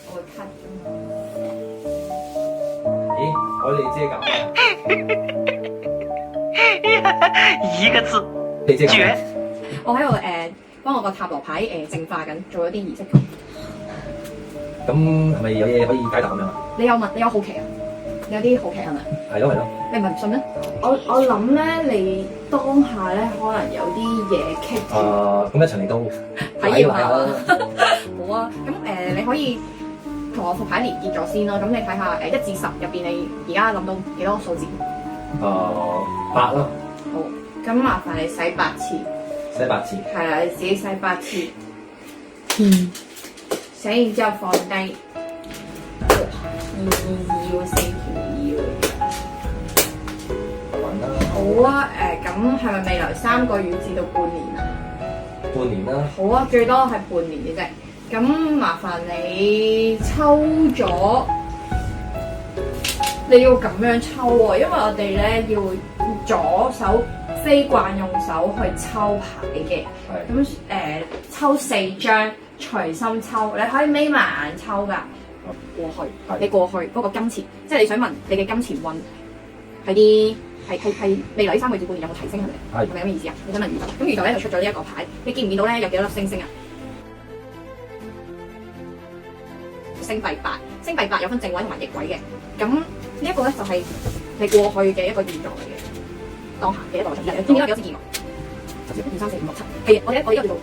我會 cut 㗎嘛。咦，我哋遮搞一個字，你遮搞絕。我喺度幫我個塔羅牌淨化緊，做咗啲儀式。咁係咪有嘢可以解答咁樣啊？你有好奇啊？你有啲好奇係咪？係咯係咯。你唔係唔信咩？我諗咧，你當下咧可能有啲嘢棘住。咁一齊嚟到體驗下啦。好啊，咁你可以同我副牌連結咗先咯。咁你睇下1至10入邊，你而家諗到幾多數字？ 8咯，好，咁麻煩你洗8次。洗8次。係啦，你自己洗8次。洗完之後放低。2要4條2喎。好啊，咁係咪未來3個月至到半年啊？半年啦。好啊，最多係半年嘅啫。咁麻煩你抽咗，你要咁樣抽喎，因為我哋咧要左手非慣用手去抽牌嘅。係。咁抽4張，隨心抽，你可以眯埋眼抽㗎。過去，你過去嗰個金錢，即係你想問你嘅金錢運係未來呢3個月至半年有冇提升係咪？係咪咁嘅意思啊？你想問宇宙，咁宇宙咧就出咗呢一個牌，你見唔見到咧有幾多粒星星啊？星幣8，星幣8有分正位同埋逆位嘅，咁呢一個咧就係你過去嘅一個現狀嚟嘅，當下嘅一個狀態。見唔見到幾多支劍啊？1、2、3、4、5、6、7，係我呢個叫做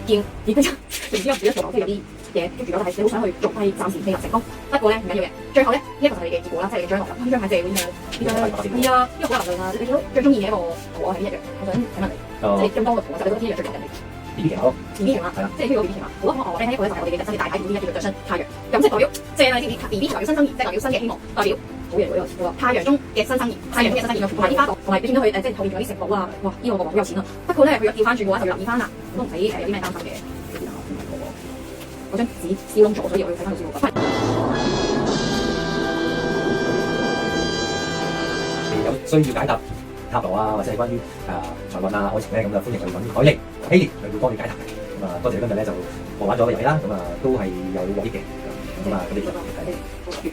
劍，然之後唔知我自己做即係有啲嘢跟住咗，但係你好想去做，但係暫時未能成功。不過咧唔緊要嘅，最後咧呢一個就係你嘅結果啦，即係你嘅將來啦。呢張牌借會點樣？呢張係啊，呢個好難論啊！你見到最中意嘅一個圖案係邊一樣？我想請問你，即係咁多個圖案，就你覺得邊一樣最吸引你？BB 騎馬咯。BB 騎馬係啦，即係呢個 BB 騎馬。好啊，我話俾你聽，呢一個咧就係我哋嘅人生嘅大牌 BB 叫做着身太陽。咁即係代表，即係你知唔知 BB 代表新生兒，即係代表新嘅希望，代表好嘢喎呢個太陽中嘅新生兒，太陽中嘅新生兒同埋啲花朵，同埋你見到佢即係後面仲有啲城堡啊！哇，呢個好有錢啊！不過咧佢調翻轉嘅話就要留意翻啦，都唔使有啲咩擔心嘅。我張紙燒窿咗，所以我要睇翻個資料。有需要解答塔羅啊，或者係關於財運啊、愛情咧，咁就歡迎去揾海玲希蓮，佢會幫你解答嘅。咁啊，多謝今日咧就播玩咗個遊戲啦，咁啊都係有獲益嘅。咁啊，咁你